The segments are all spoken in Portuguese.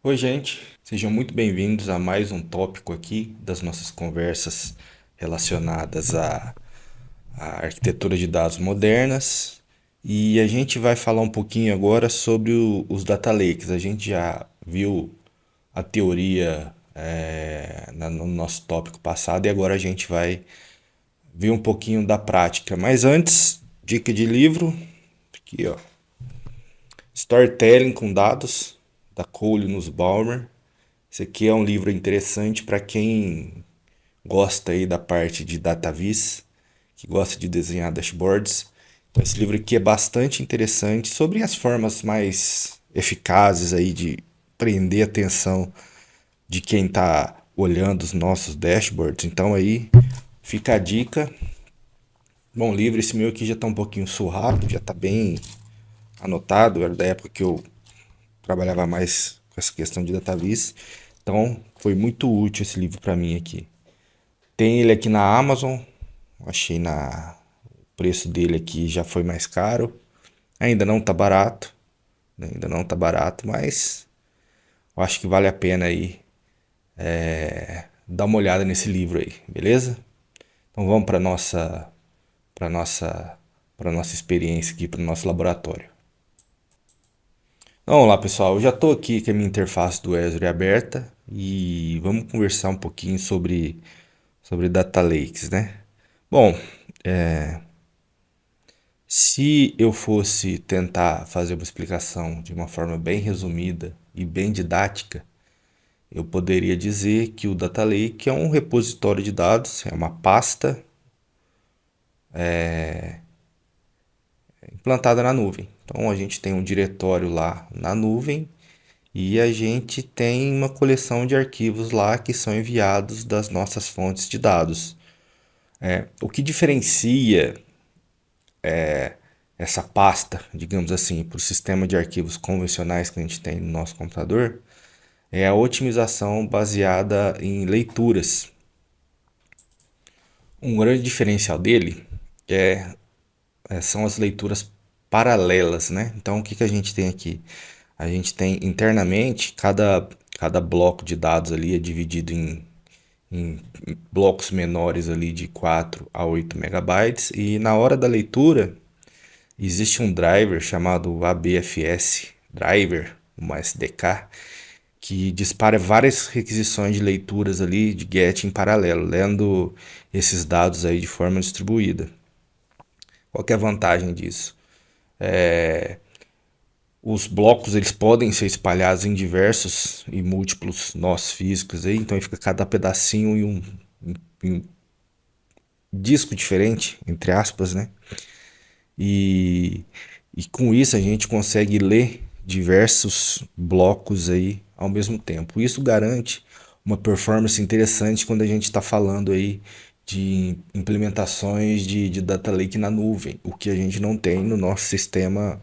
Oi, gente, sejam muito bem-vindos a mais um tópico aqui das nossas conversas relacionadas à arquitetura de dados modernas. E a gente vai falar um pouquinho agora sobre os data lakes. A gente já viu a teoria no nosso tópico passado e agora a gente vai ver um pouquinho da prática. Mas antes, dica de livro, aqui ó, Storytelling com Dados, da Cole Nussbaumer. Esse aqui é um livro interessante para quem gosta aí da parte de DataVis, que gosta de desenhar dashboards. Então, esse livro aqui é bastante interessante sobre as formas mais eficazes aí de prender a atenção de quem está olhando os nossos dashboards. Então aí fica a dica. Bom, livro esse meu aqui já está um pouquinho surrado, já está bem anotado. Era da época que eu trabalhava mais com essa questão de DataVis. Então foi muito útil esse livro para mim aqui. Tem ele aqui na Amazon. Achei na o preço dele aqui já foi mais caro. Ainda não tá barato, né? Ainda não tá barato, mas eu acho que vale a pena aí dar uma olhada nesse livro aí, beleza? Então vamos para nossa para nossa experiência aqui, para o nosso laboratório. Então, vamos lá, pessoal. Eu já estou aqui com a minha interface do Azure aberta e vamos conversar um pouquinho sobre Data Lakes, né? Bom, se eu fosse tentar fazer uma explicação de uma forma bem resumida e bem didática, eu poderia dizer que o Data Lake é um repositório de dados, é uma pasta implantada na nuvem. Então a gente tem um diretório lá na nuvem e a gente tem uma coleção de arquivos lá que são enviados das nossas fontes de dados. O que diferencia essa pasta, digamos assim, para o sistema de arquivos convencionais que a gente tem no nosso computador é a otimização baseada em leituras. Um grande diferencial dele é, são as leituras paralelas, né? Então, o que a gente tem aqui? A gente tem internamente, cada bloco de dados ali é dividido em blocos menores ali de 4 a 8 megabytes e na hora da leitura existe um driver chamado ABFS Driver, um SDK, que dispara várias requisições de leituras ali de GET em paralelo, lendo esses dados aí de forma distribuída. Qual que é a vantagem disso? Os blocos eles podem ser espalhados em diversos e múltiplos nós físicos aí, então fica cada pedacinho em um disco diferente, entre aspas, né? E, e com isso a gente consegue ler diversos blocos aí ao mesmo tempo. Isso garante uma performance interessante quando a gente está falando aí de implementações de data lake na nuvem, o que a gente não tem no nosso sistema,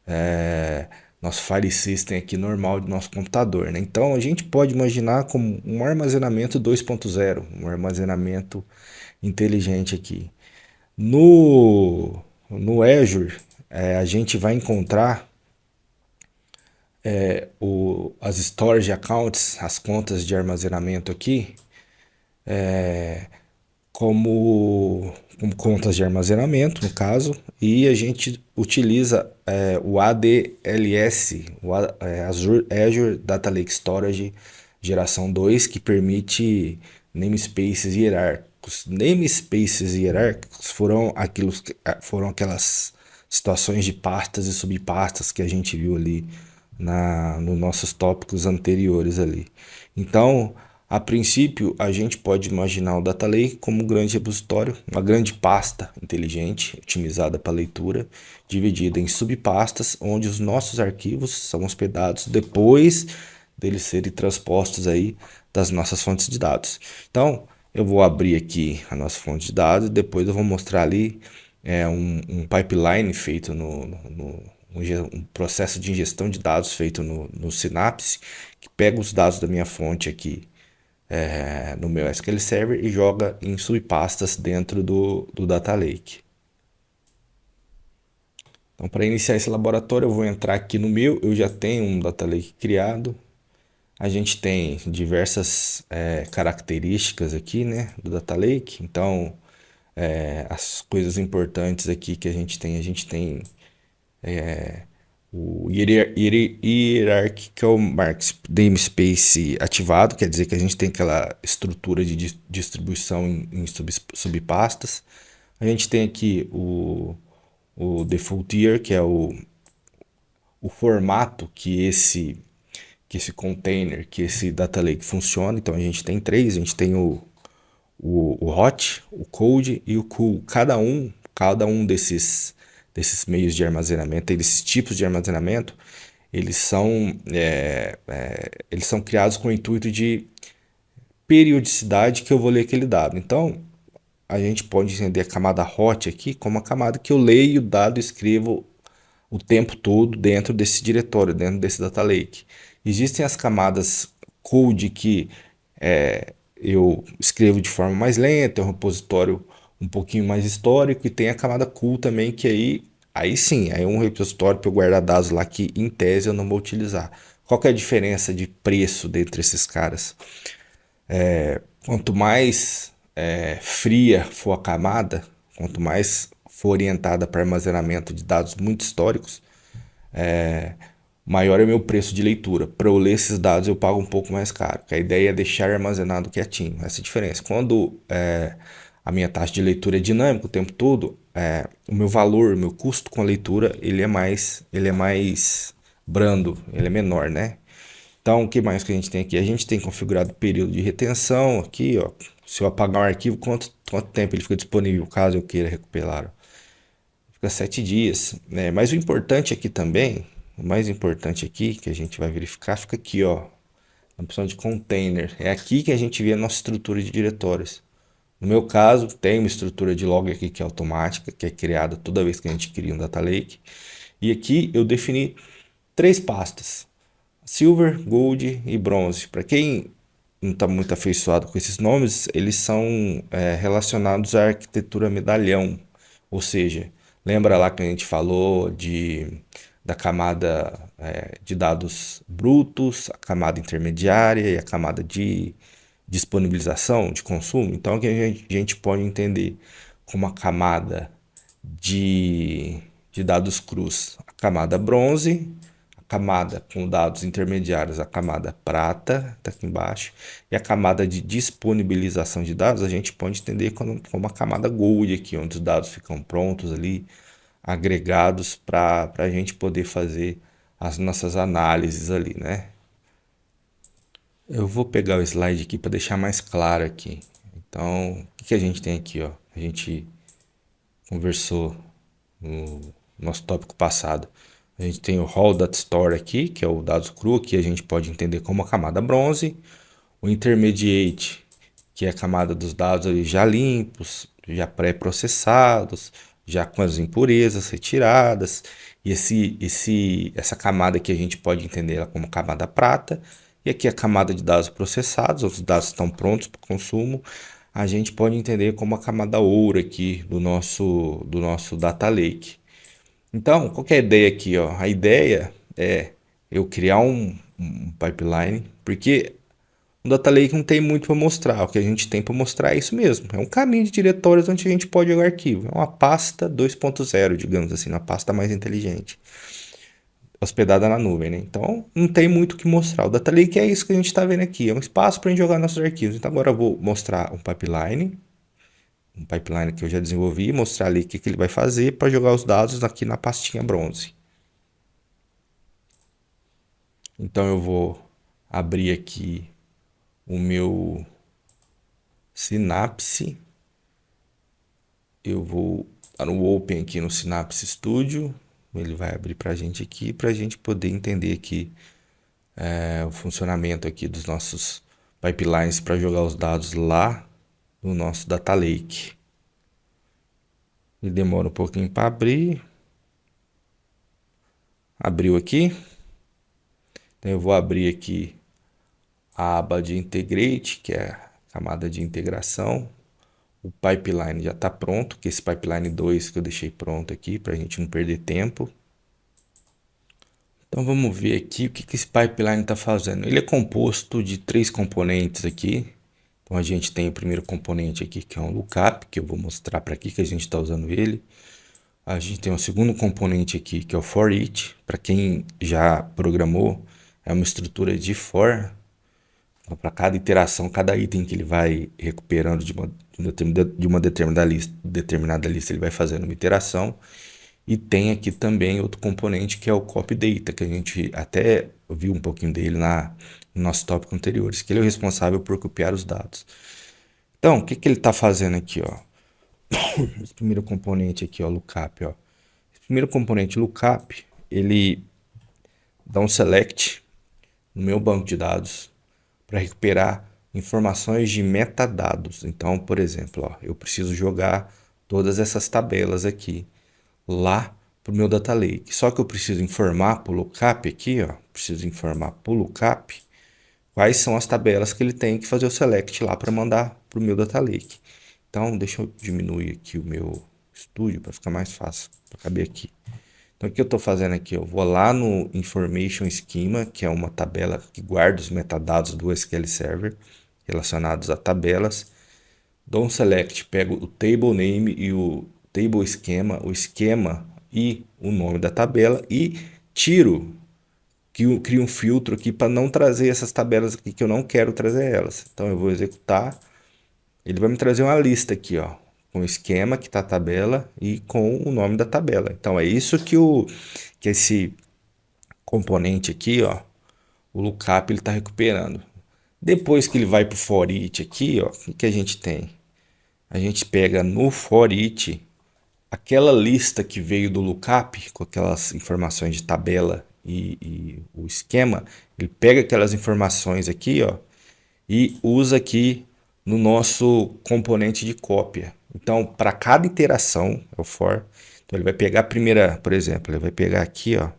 é, nosso file system aqui normal do nosso computador, né? Então a gente pode imaginar como um armazenamento 2.0, um armazenamento inteligente aqui. No Azure, a gente vai encontrar as storage accounts, as contas de armazenamento aqui, como contas de armazenamento, no caso, e a gente utiliza o ADLS, Azure Data Lake Storage geração 2, que permite namespaces hierárquicos. Namespaces hierárquicos foram aquelas situações de pastas e subpastas que a gente viu ali nos nossos tópicos anteriores ali. Então, a princípio, a gente pode imaginar o Data Lake como um grande repositório, uma grande pasta inteligente, otimizada para leitura, dividida em subpastas, onde os nossos arquivos são hospedados depois deles serem transpostos aí das nossas fontes de dados. Então, eu vou abrir aqui a nossa fonte de dados e depois eu vou mostrar ali um pipeline feito um processo de ingestão de dados feito no Synapse, que pega os dados da minha fonte aqui no meu SQL Server e joga em subpastas dentro do Data Lake. Então, para iniciar esse laboratório, eu vou entrar aqui no meu, eu já tenho um Data Lake criado. A gente tem diversas características aqui, né, do Data Lake. Então, as coisas importantes aqui que a gente tem o Hierarchical Namespace ativado, quer dizer que a gente tem aquela estrutura de distribuição em subpastas. A gente tem aqui o Default Year, que é o formato que esse container, que esse data lake funciona. Então a gente tem três, a gente tem o hot, o cold e o cool. Cada um desses meios de armazenamento, desses tipos de armazenamento, eles são, eles são criados com o intuito de periodicidade que eu vou ler aquele dado. Então, a gente pode entender a camada hot aqui como a camada que eu leio o dado e escrevo o tempo todo dentro desse diretório, dentro desse data lake. Existem as camadas cold que eu escrevo de forma mais lenta, é um repositório um pouquinho mais histórico, e tem a camada cool também, que aí sim, aí é um repositório para eu guardar dados lá que em tese eu não vou utilizar. Qual que é a diferença de preço dentre esses caras? Quanto mais fria for a camada, quanto mais for orientada para armazenamento de dados muito históricos, maior é o meu preço de leitura. Para eu ler esses dados eu pago um pouco mais caro, porque a ideia é deixar armazenado quietinho. Essa é a diferença. Quando a minha taxa de leitura é dinâmica o tempo todo, o meu valor, o meu custo com a leitura, ele é mais brando, ele é menor, né? Então, o que mais que a gente tem aqui? A gente tem configurado o período de retenção aqui, ó. Se eu apagar um arquivo, quanto tempo ele fica disponível caso eu queira recuperar? Fica 7 dias, né? Mas o importante aqui também, o mais importante aqui que a gente vai verificar, fica aqui, ó, na opção de container. É aqui que a gente vê a nossa estrutura de diretórios. No meu caso, tem uma estrutura de log aqui que é automática, que é criada toda vez que a gente cria um data lake. E aqui eu defini 3 pastas: Silver, Gold e Bronze. Para quem não está muito afeiçoado com esses nomes, eles são relacionados à arquitetura medalhão. Ou seja, lembra lá que a gente falou da camada de dados brutos, a camada intermediária e a camada de disponibilização, de consumo? Então, o que a gente pode entender como a camada de dados crus, a camada bronze, a camada com dados intermediários, a camada prata, está aqui embaixo, e a camada de disponibilização de dados, a gente pode entender como a camada gold aqui, onde os dados ficam prontos ali, agregados para a gente poder fazer as nossas análises ali, né? Eu vou pegar o slide aqui para deixar mais claro aqui. Então, o que a gente tem aqui, ó? A gente conversou no nosso tópico passado. A gente tem o Raw Data Store aqui, que é o dados cru, que a gente pode entender como a camada bronze. O Intermediate, que é a camada dos dados ali já limpos, já pré-processados, já com as impurezas retiradas. E essa camada que a gente pode entender ela como camada prata. E aqui a camada de dados processados, os dados estão prontos para consumo. A gente pode entender como a camada ouro aqui do nosso data lake. Então, qual que é a ideia aqui, ó? A ideia é eu criar um pipeline, porque o data lake não tem muito para mostrar. O que a gente tem para mostrar é isso mesmo. É um caminho de diretórios onde a gente pode jogar arquivo. É uma pasta 2.0, digamos assim, uma pasta mais inteligente, hospedada na nuvem, né? Então, não tem muito o que mostrar. O data lake é isso que a gente está vendo aqui. É um espaço para a gente jogar nossos arquivos. Então, agora eu vou mostrar um pipeline que eu já desenvolvi, e mostrar ali o que ele vai fazer para jogar os dados aqui na pastinha bronze. Então eu vou abrir aqui o meu Synapse. Eu vou dar um Open aqui no Synapse Studio. Ele vai abrir para a gente aqui, para a gente poder entender aqui o funcionamento aqui dos nossos pipelines para jogar os dados lá no nosso Data Lake. Ele demora um pouquinho para abrir. Abriu aqui. Então eu vou abrir aqui a aba de Integrate, que é a camada de integração. O pipeline já está pronto, que esse pipeline 2 que eu deixei pronto aqui para a gente não perder tempo. Então vamos ver aqui o que esse pipeline está fazendo. Ele é composto de três componentes aqui. Então a gente tem o primeiro componente aqui que é um lookup, que eu vou mostrar para aqui que a gente está usando ele. A gente tem um segundo componente aqui que é o for each. Para quem já programou, é uma estrutura de for. Então, para cada iteração, cada item que ele vai recuperando de uma determinada lista, ele vai fazendo uma iteração. E tem aqui também outro componente que é o copy data, que a gente até viu um pouquinho dele no nosso tópico anteriores, que ele é o responsável por copiar os dados. Então, o que ele está fazendo aqui, ó? Esse primeiro componente aqui, ó, lookup, ó. Esse primeiro componente lookup, ele dá um select no meu banco de dados para recuperar informações de metadados. Então, por exemplo, ó, eu preciso jogar todas essas tabelas aqui lá para o meu data lake. Só que eu preciso informar para o lookup aqui, ó, preciso informar para o lookup quais são as tabelas que ele tem que fazer o select lá para mandar para o meu data lake. Então, deixa eu diminuir aqui o meu estúdio para ficar mais fácil para caber aqui. Então, o que eu estou fazendo aqui? Eu vou lá no Information Schema, que é uma tabela que guarda os metadados do SQL Server relacionados a tabelas. Dou um select, pego o table name e o table esquema, o esquema e o nome da tabela e tiro, crio um filtro aqui para não trazer essas tabelas aqui que eu não quero trazer elas. Então eu vou executar, ele vai me trazer uma lista aqui, ó, com o esquema que está a tabela e com o nome da tabela. Então é isso que esse componente aqui, ó, o lookup ele está recuperando. Depois que ele vai para o for each aqui, ó, o que a gente tem? A gente pega no for each aquela lista que veio do lookup, com aquelas informações de tabela e o esquema, ele pega aquelas informações aqui, ó, e usa aqui no nosso componente de cópia. Então, para cada iteração, é o for, então ele vai pegar a primeira, por exemplo, ele vai pegar aqui, ó,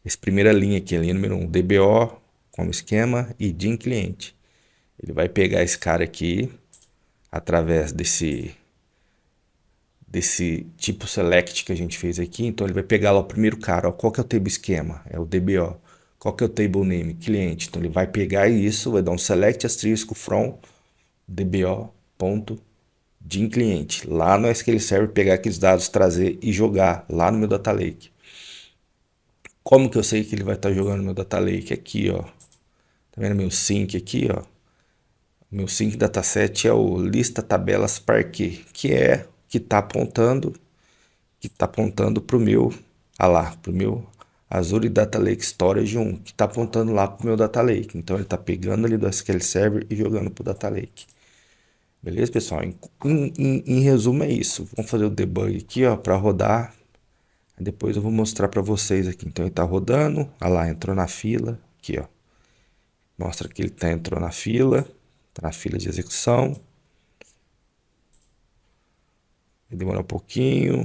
essa primeira linha aqui, a linha número 1, DBO como esquema e DIN cliente. Ele vai pegar esse cara aqui, através desse tipo select que a gente fez aqui. Então ele vai pegar lá o primeiro cara, ó, qual que é o table esquema? É o DBO. Qual que é o table name? Cliente. Então ele vai pegar isso, vai dar um select asterisco from DBO.DIN cliente. Lá no SQL Server pegar aqueles dados, trazer e jogar lá no meu data lake. Como que eu sei que ele vai estar jogando no meu data lake? Aqui, ó. Tá vendo meu sync aqui, ó? Meu sync dataset é o lista tabelas parquet, que é que está apontando para o meu, para o meu Azure Data Lake Storage 1, que está apontando lá para o meu Data Lake. Então ele está pegando ali do SQL Server e jogando para o Data Lake. Beleza, pessoal? Em resumo é isso. Vamos fazer o debug aqui, ó, para rodar. Depois eu vou mostrar para vocês aqui. Então ele está rodando, olha lá, entrou na fila, aqui, ó. Mostra que ele entrou na fila, está na fila de execução. Vai demorar um pouquinho.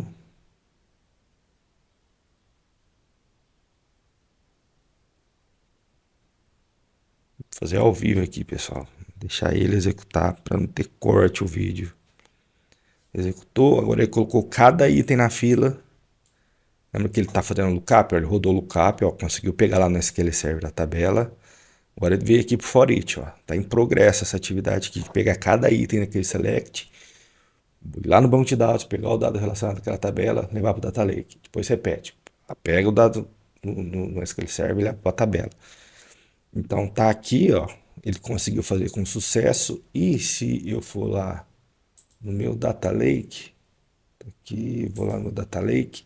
Vou fazer ao vivo aqui, pessoal. Deixar ele executar para não ter corte o vídeo. Executou, agora ele colocou cada item na fila. Lembra que ele está fazendo lookup? Ele rodou o lookup, ó, conseguiu pegar lá no SQL Server a tabela. Agora ele veio aqui para o for each, ó. Tá em progresso essa atividade aqui de pegar cada item naquele select, ir lá no banco de dados, pegar o dado relacionado àquela tabela, levar para o data lake. Depois repete. Pega o dado no SQL Server e leva para a tabela. Então tá aqui, ó. Ele conseguiu fazer com sucesso. E se eu for lá no meu data lake, aqui, vou lá no data lake,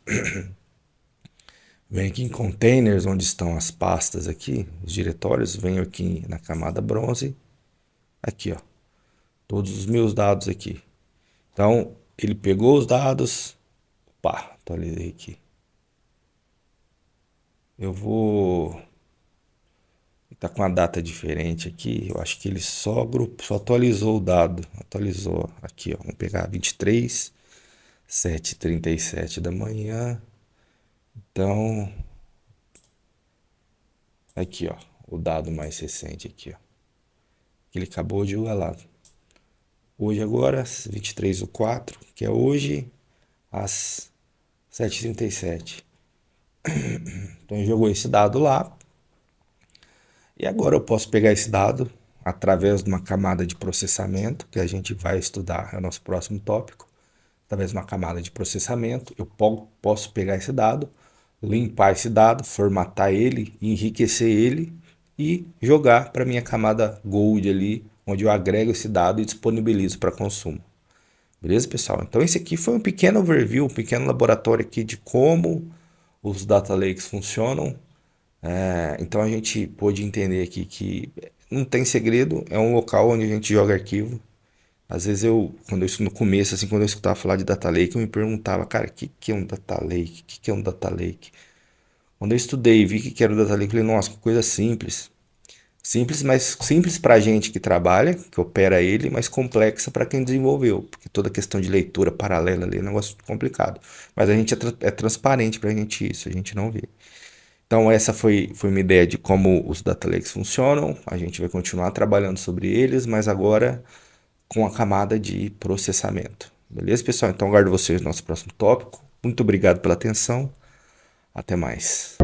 venho aqui em containers, onde estão as pastas aqui, os diretórios, venho aqui na camada bronze, aqui, ó, todos os meus dados aqui. Então ele pegou os dados, pá, atualizei aqui. Eu vou tá com uma data diferente aqui. Eu acho que ele só atualizou o dado. Atualizou aqui, ó. Vamos pegar 23, 7h37 da manhã. Então, aqui, ó. O dado mais recente aqui, ó. Ele acabou de jogar lá. Hoje agora, 23/4, que é hoje, às 7h37. Então jogou esse dado lá, e agora eu posso pegar esse dado através de uma camada de processamento, que a gente vai estudar, é o nosso próximo tópico. Através de uma camada de processamento, eu posso pegar esse dado, limpar esse dado, formatar ele, enriquecer ele e jogar para minha camada Gold ali, onde eu agrego esse dado e disponibilizo para consumo. Beleza, pessoal? Então esse aqui foi um pequeno overview, um pequeno laboratório aqui de como os data lakes funcionam. Então a gente pôde entender aqui que não tem segredo, é um local onde a gente joga arquivo. Às vezes no começo, assim, quando eu escutava falar de data lake, eu me perguntava, cara, o que é um data lake? O que é um data lake? Quando eu estudei e vi que era o data lake, eu falei, nossa, que coisa simples. Simples, mas simples para a gente que trabalha, que opera ele, mas complexa para quem desenvolveu, porque toda questão de leitura paralela ali é um negócio complicado. Mas a gente é transparente para a gente isso, a gente não vê. Então essa foi uma ideia de como os data lakes funcionam. A gente vai continuar trabalhando sobre eles, mas agora com a camada de processamento. Beleza, pessoal? Então aguardo vocês no nosso próximo tópico. Muito obrigado pela atenção. Até mais.